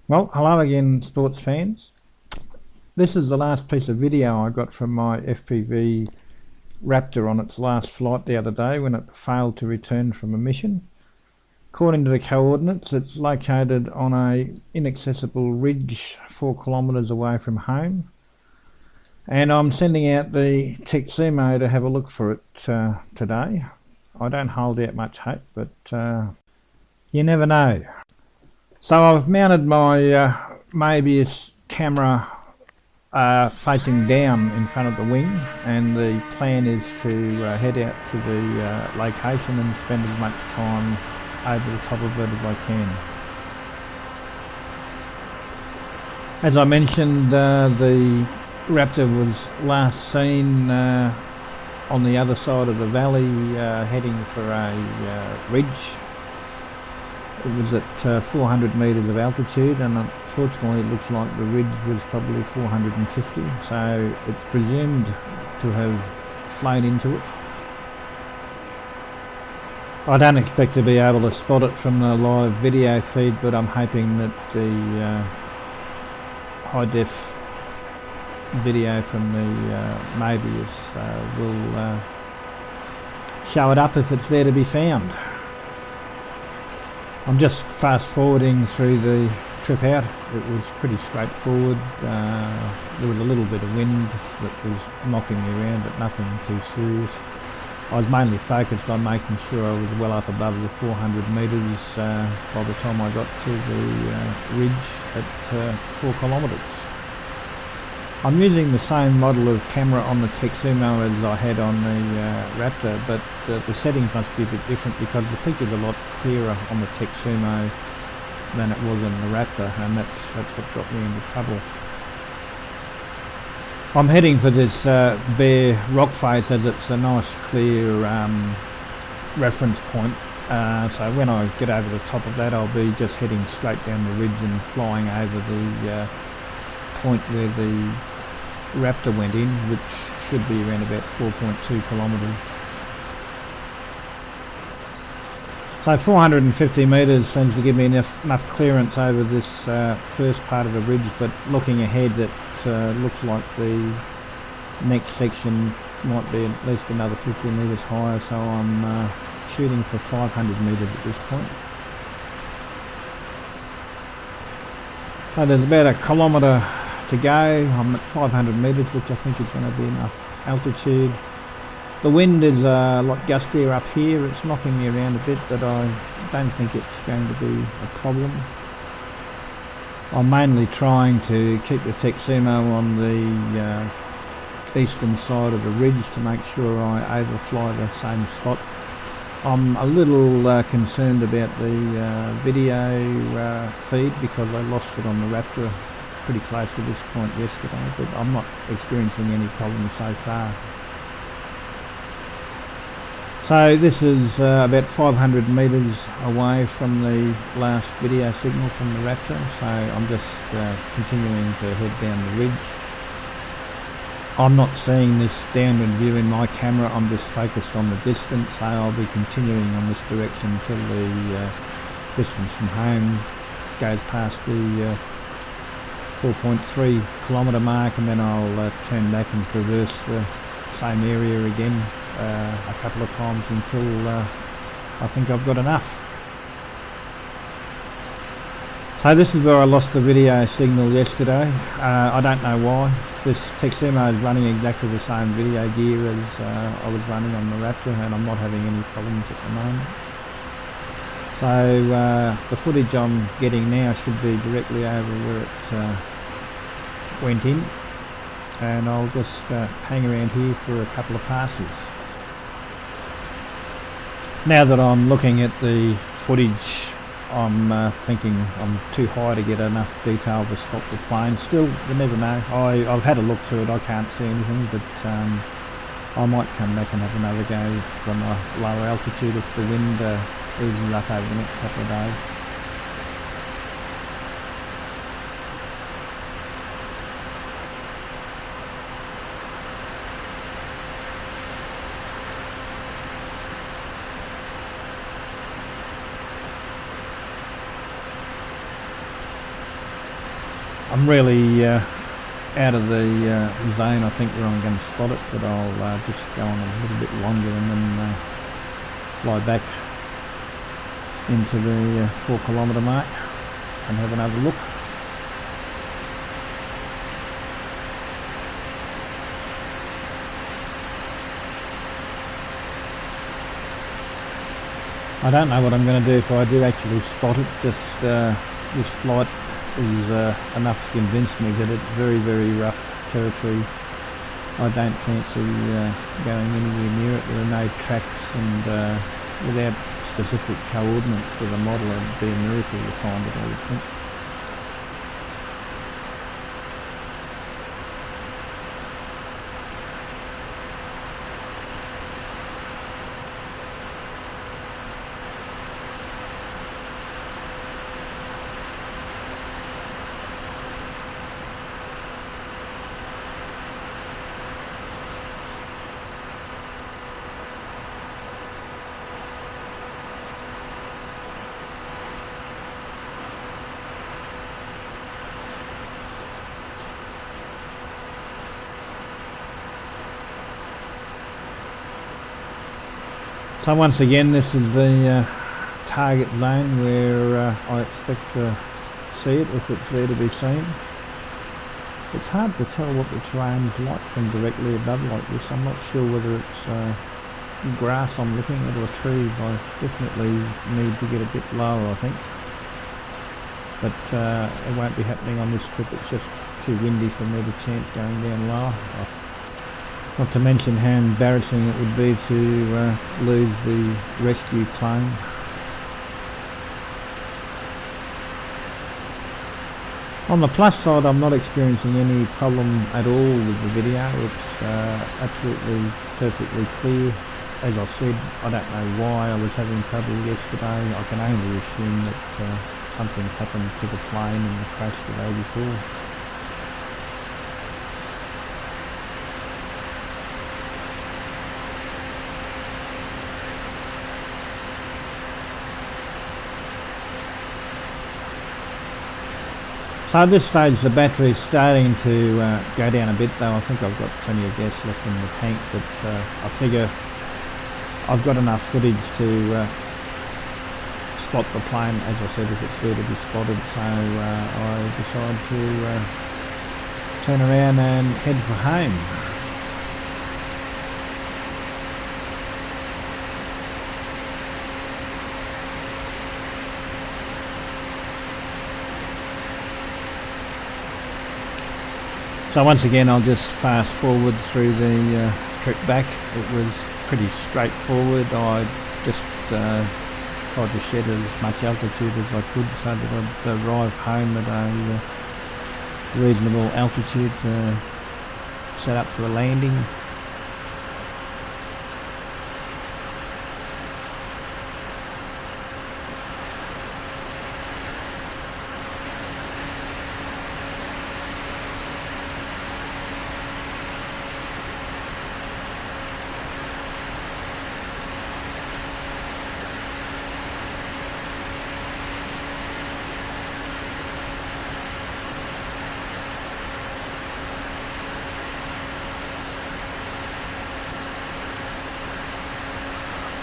Well, hello again, sports fans. This is the last piece of video I got from my FPV Raptor on its last flight the other day when it failed to return from a mission. According to the coordinates, it's located on a inaccessible ridge 4 kilometres away from home. And I'm sending out the Tek-Sumo to have a look for it today. I don't hold out much hope, but you never know. So I've mounted my Mobius camera facing down in front of the wing, and the plan is to head out to the location and spend as much time over the top of it as I can. As I mentioned, the Raptor was last seen on the other side of the valley heading for a ridge. It was at 400 metres of altitude, and unfortunately it looks like the ridge was probably 450, so it's presumed to have flown into it. I don't expect to be able to spot it from the live video feed, but I'm hoping that the high def video from the Mobius will show it up if it's there to be found. I'm just fast forwarding through the trip out. It was pretty straightforward. There was a little bit of wind that was knocking me around, but nothing too serious. I was mainly focused on making sure I was well up above the 400 metres by the time I got to the ridge at 4 kilometres. I'm using the same model of camera on the Tek-Sumo as I had on the Raptor, but the settings must be a bit different because the picture's a lot clearer on the Tek-Sumo than it was on the Raptor, and that's what got me into trouble. I'm heading for this bare rock face as it's a nice clear reference point, so when I get over the top of that I'll be just heading straight down the ridge and flying over the point where the Raptor went in, which should be around about 4.2 kilometres. So 450 metres seems to give me enough clearance over this first part of the ridge, but looking ahead it looks like the next section might be at least another 50 metres higher, so I'm shooting for 500 metres at this point. So there's about a kilometre to go. I'm at 500 metres, which I think is going to be enough altitude. The wind is a lot gustier up here. It's knocking me around a bit, but I don't think it's going to be a problem. I'm mainly trying to keep the Tek-Sumo on the eastern side of the ridge to make sure I overfly the same spot. I'm a little concerned about the video feed because I lost it on the Raptor pretty close to this point yesterday, but I'm not experiencing any problems so far. So this is about 500 metres away from the last video signal from the Raptor, so I'm just continuing to head down the ridge. I'm not seeing this downward view in my camera, I'm just focused on the distance, so I'll be continuing on this direction until the distance from home goes past the 4.3 kilometre mark, and then I'll turn back and traverse the same area again a couple of times until I think I've got enough. So this is where I lost the video signal yesterday. I don't know why. This Tek-Sumo is running exactly the same video gear as I was running on the Raptor, and I'm not having any problems at the moment. So the footage I'm getting now should be directly over where it went in, and I'll just hang around here for a couple of passes. Now that I'm looking at the footage, I'm thinking I'm too high to get enough detail to spot the plane. Still, you never know. I've had a look through it, I can't see anything, but I might come back and have another go from a lower altitude if the wind eases up over the next couple of days. I'm really out of the zone, I think, where I'm going to spot it, but I'll just go on a little bit longer and then fly back into the 4 kilometre mark and have another look. I don't know what I'm going to do if I do actually spot it. Just this flight is enough to convince me that it's very, very rough territory. I don't fancy going anywhere near it. There are no tracks, and without specific coordinates for the model, it'd be a miracle to find it, I would think. So once again, this is the target zone where I expect to see it, if it's there to be seen. It's hard to tell what the terrain's like from directly above like this. I'm not sure whether it's grass I'm looking at or trees. I definitely need to get a bit lower, I think. But it won't be happening on this trip. It's just too windy for me to chance going down lower. Not to mention how embarrassing it would be to lose the rescue plane. On the plus side, I'm not experiencing any problem at all with the video. It's absolutely perfectly clear. As I said, I don't know why I was having trouble yesterday. I can only assume that something's happened to the plane in the crash the day before. So at this stage the battery is starting to go down a bit, though. I think I've got plenty of gas left in the tank, but I figure I've got enough footage to spot the plane, as I said, if it's there to be spotted. So I decide to turn around and head for home. So once again, I'll just fast forward through the trip back. It was pretty straightforward. I just tried to shed as much altitude as I could so that I'd arrive home at a reasonable altitude to set up for a landing.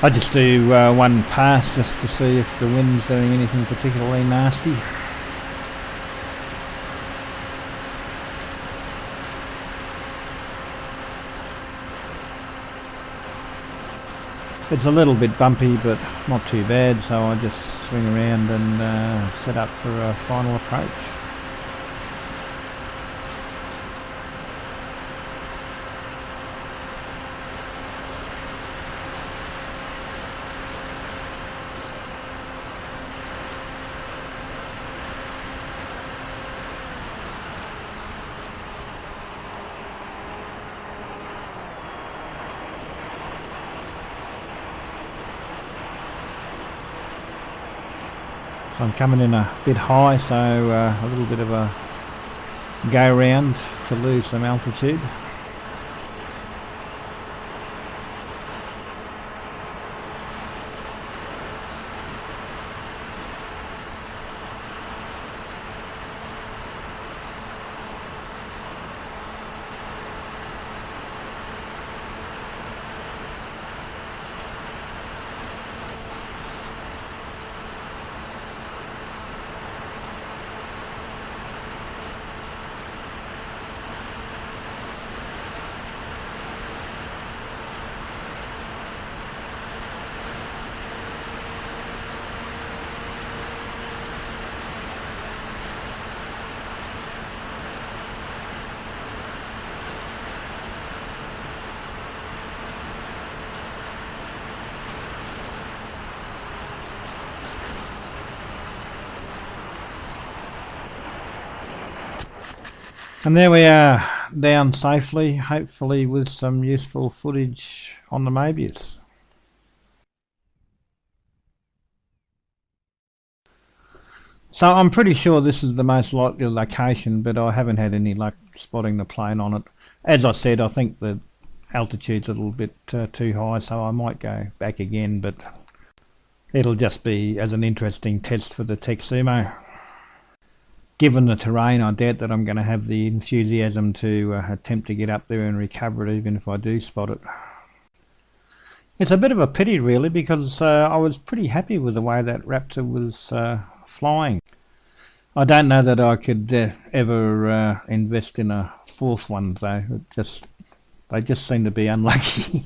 I just do one pass just to see if the wind's doing anything particularly nasty. It's a little bit bumpy, but not too bad, so I just swing around and set up for a final approach. So I'm coming in a bit high, so a little bit of a go round to lose some altitude. And there we are, down safely, hopefully with some useful footage on the Mobius. So I'm pretty sure this is the most likely location, but I haven't had any luck spotting the plane on it. As I said, I think the altitude's a little bit too high, so I might go back again, but it'll just be as an interesting test for the Tek-Sumo. Given the terrain, I doubt that I'm going to have the enthusiasm to attempt to get up there and recover it, even if I do spot it. It's a bit of a pity, really, because I was pretty happy with the way that Raptor was flying. I don't know that I could ever invest in a fourth one, though. They just seem to be unlucky.